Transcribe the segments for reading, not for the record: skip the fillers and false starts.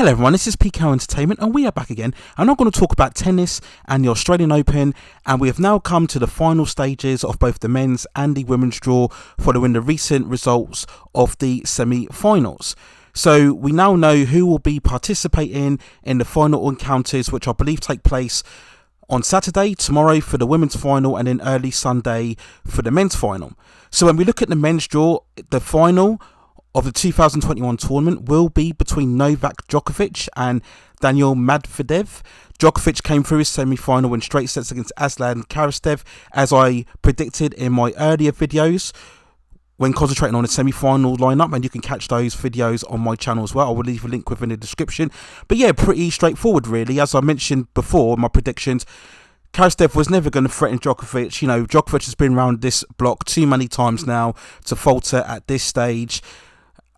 Hello everyone, this is PK Entertainment and we are back again, and I'm going to talk about tennis and the Australian Open, and we have now come to the final stages of both the men's and the women's draw following the recent results of the semi-finals. So we now know who will be participating in the final encounters, which I believe take place on Saturday, tomorrow for the women's final, and then early Sunday for the men's final. So when we look at the men's draw, the final of the 2021 tournament will be between Novak Djokovic and Danill Medvedev. Djokovic came through his semi-final in straight sets against Aslan Karastev, as I predicted in my earlier videos when concentrating on the semi-final lineup, and you can catch those videos on my channel as well. I will leave a link within the description. But yeah, pretty straightforward really. As I mentioned before, my predictions, Karastev was never going to threaten Djokovic. You know, Djokovic has been around this block too many times now to falter at this stage.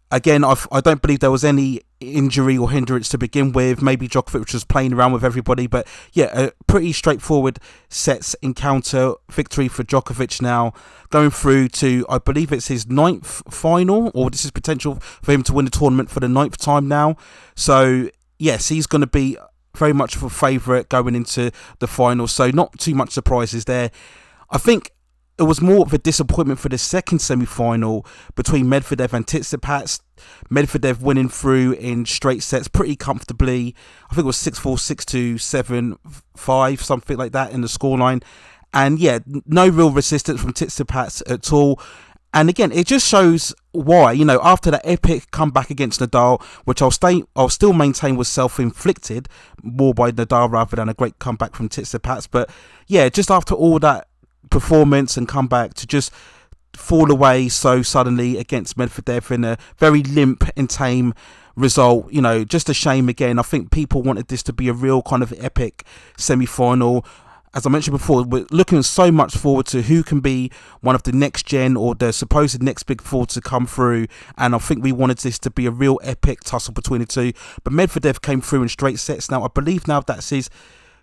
Again, I don't believe there was any injury or hindrance to begin with. Maybe Djokovic was playing around with everybody. But yeah, a pretty straightforward sets encounter victory for Djokovic now. Going through to, I believe it's his 9th final, or this is potential for him to win the tournament for the 9th time now. So yes, he's going to be very much of a favourite going into the final. So not too much surprises there. I think it was more of a disappointment for the second semi-final between Medvedev and Tsitsipas. Medvedev winning through in straight sets pretty comfortably. I think it was 6-4, 6-2, 7-5, something like that in the scoreline. And yeah, no real resistance from Tsitsipas at all. And again, it just shows why, you know, after that epic comeback against Nadal, which I'll still maintain was self-inflicted, more by Nadal rather than a great comeback from Tsitsipas. But yeah, just after all that performance and comeback, to just fall away so suddenly against Medvedev in a very limp and tame result, you know, just a shame again. I think people wanted this to be a real kind of epic semi-final. As I mentioned before, we're looking so much forward to who can be one of the next gen or the supposed next big four to come through, and I think we wanted this to be a real epic tussle between the two. But Medvedev came through in straight sets now. I believe now that's his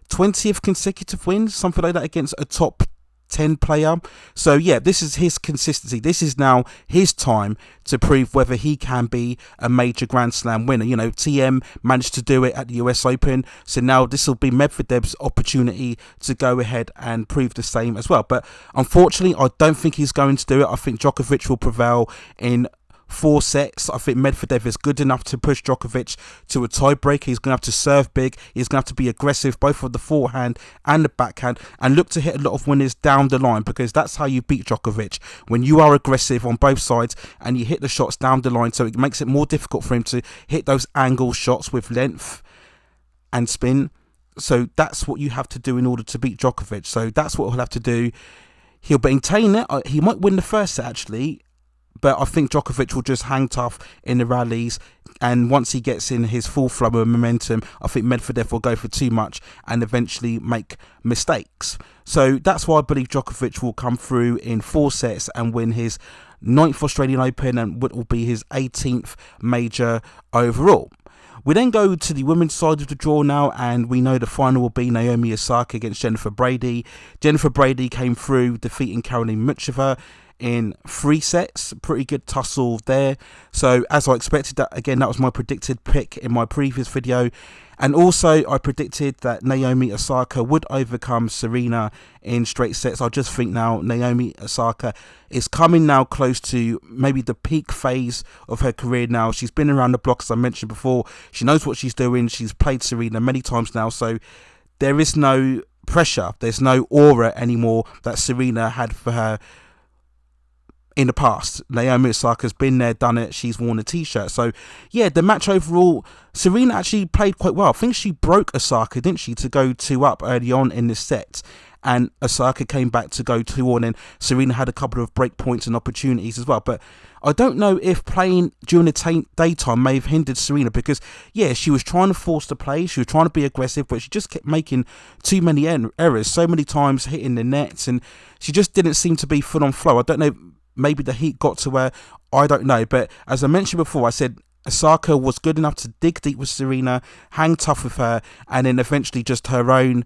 20th consecutive win, something like that, against a top 10 player. So yeah, this is his consistency. This is now his time to prove whether he can be a major Grand Slam winner. You know, TM managed to do it at the US Open, so now this will be Medvedev's opportunity to go ahead and prove the same as well. But unfortunately, I don't think he's going to do it. I think Djokovic will prevail in 4 sets. I think Medvedev is good enough to push Djokovic to a tiebreaker. He's going to have to serve big. He's going to have to be aggressive, both with the forehand and the backhand, and look to hit a lot of winners down the line, because that's how you beat Djokovic. When you are aggressive on both sides and you hit the shots down the line, so it makes it more difficult for him to hit those angle shots with length and spin. So that's what you have to do in order to beat Djokovic. So that's what he'll have to do. He'll maintain it. He might win the first set actually, but I think Djokovic will just hang tough in the rallies, and once he gets in his full flow of momentum, I think Medvedev will go for too much and eventually make mistakes. So that's why I believe Djokovic will come through in 4 sets and win his 9th Australian Open and what will be his 18th major overall. We then go to the women's side of the draw now, and we know the final will be Naomi Osaka against Jennifer Brady. Jennifer Brady came through defeating Caroline Muchova in 3 sets. Pretty good tussle there. So as I expected, that again, that was my predicted pick in my previous video. And also I predicted that Naomi Osaka would overcome Serena in straight sets. I just think now Naomi Osaka is coming now close to maybe the peak phase of her career now. She's been around the block, as I mentioned before. She knows what she's doing. She's played Serena many times now, so there is no pressure. There's no aura anymore that Serena had for her in the past. Naomi Osaka's been there, done it. She's worn a t-shirt. So yeah, the match overall, Serena actually played quite well. I think she broke Osaka, didn't she, to go 2-up early on in this set, and Osaka came back to go 2-on, and Serena had a couple of break points and opportunities as well. But I don't know if playing during the daytime may have hindered Serena, because yeah, she was trying to force the play, she was trying to be aggressive, but she just kept making too many errors, so many times hitting the nets, and she just didn't seem to be full on flow. I don't know, maybe the heat got to her, I don't know. But as I mentioned before, I said Osaka was good enough to dig deep with Serena, hang tough with her, and then eventually just her own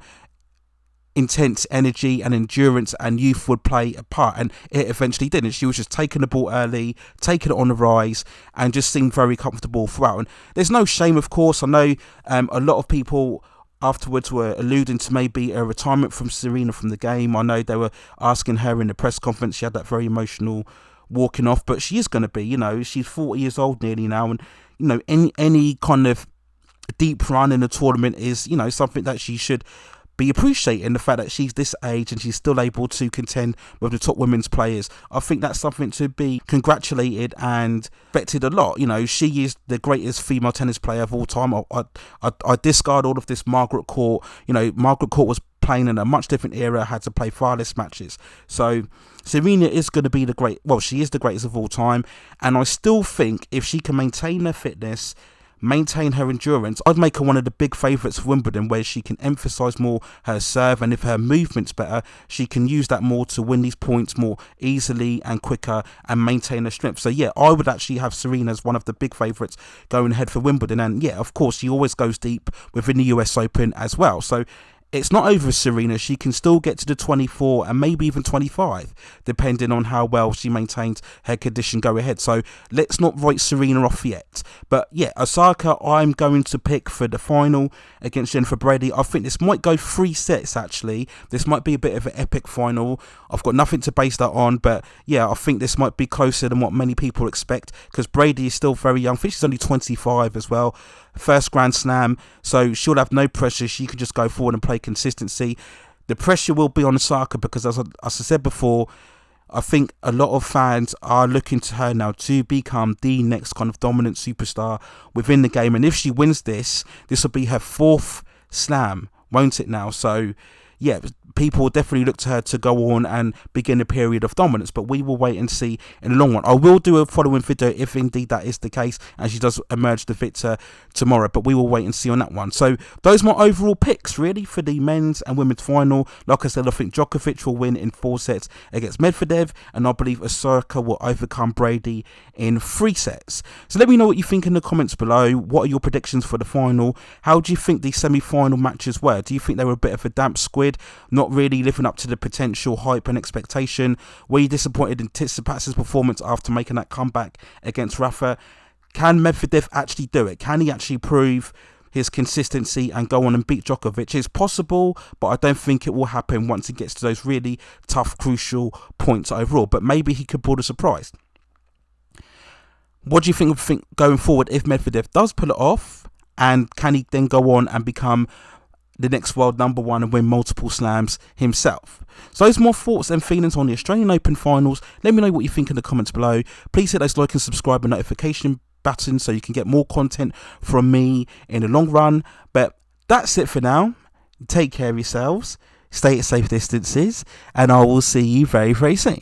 intense energy and endurance and youth would play a part, and it eventually did. And she was just taking the ball early, taking it on the rise, and just seemed very comfortable throughout. And there's no shame, of course. I know a lot of people afterwards were alluding to maybe a retirement from Serena from the game. I know they were asking her in the press conference. She had that very emotional walking off, but she is going to be, she's 40 years old nearly now, and any kind of deep run in the tournament is something that she should be appreciating. The fact that she's this age and she's still able to contend with the top women's players, I think that's something to be congratulated and respected a lot. She is the greatest female tennis player of all time. I discard all of this Margaret Court. Margaret Court was playing in a much different era, had to play far less matches. So Serena is going to be she is the greatest of all time, and I still think if she can maintain her fitness, maintain her endurance, I'd make her one of the big favourites for Wimbledon, where she can emphasise more her serve, and if her movement's better, she can use that more to win these points more easily and quicker and maintain her strength. So yeah, I would actually have Serena as one of the big favourites going ahead for Wimbledon, and yeah, of course, she always goes deep within the US Open as well. So it's not over Serena. She can still get to the 24 and maybe even 25, depending on how well she maintains her condition go ahead. So let's not write Serena off yet. But yeah, Osaka, I'm going to pick for the final against Jennifer Brady. I think this might go 3 sets, actually. This might be a bit of an epic final. I've got nothing to base that on, but yeah, I think this might be closer than what many people expect, because Brady is still very young. I think she's only 25 as well. First Grand Slam, so she'll have no pressure. She can just go forward and play consistency. The pressure will be on Osaka because, as I said before, I think a lot of fans are looking to her now to become the next kind of dominant superstar within the game. And if she wins this will be her 4th slam, won't it now? So yeah, people will definitely look to her to go on and begin a period of dominance, but we will wait and see in the long run. I will do a following video if indeed that is the case and she does emerge the victor tomorrow, but we will wait and see on that one. So those are my overall picks really for the men's and women's final. Like I said, I think Djokovic will win in 4 sets against Medvedev, and I believe Osaka will overcome Brady in 3 sets. So let me know what you think in the comments below. What are your predictions for the final? How do you think the semi-final matches were? Do you think they were a bit of a damp squid, not really living up to the potential hype and expectation? Were you disappointed in Tsitsipas's performance after making that comeback against Rafa? Can Medvedev actually do it? Can he actually prove his consistency and go on and beat Djokovic? It's possible, but I don't think it will happen once he gets to those really tough, crucial points overall. But maybe he could pull a surprise. What do you think going forward if Medvedev does pull it off? And can he then go on and become the next world number 1 and win multiple slams himself? So those are more thoughts and feelings on the Australian Open finals. Let me know what you think in the comments below. Please hit those like and subscribe and notification buttons so you can get more content from me in the long run. But that's it for now. Take care of yourselves, stay at safe distances, and I will see you very, very soon.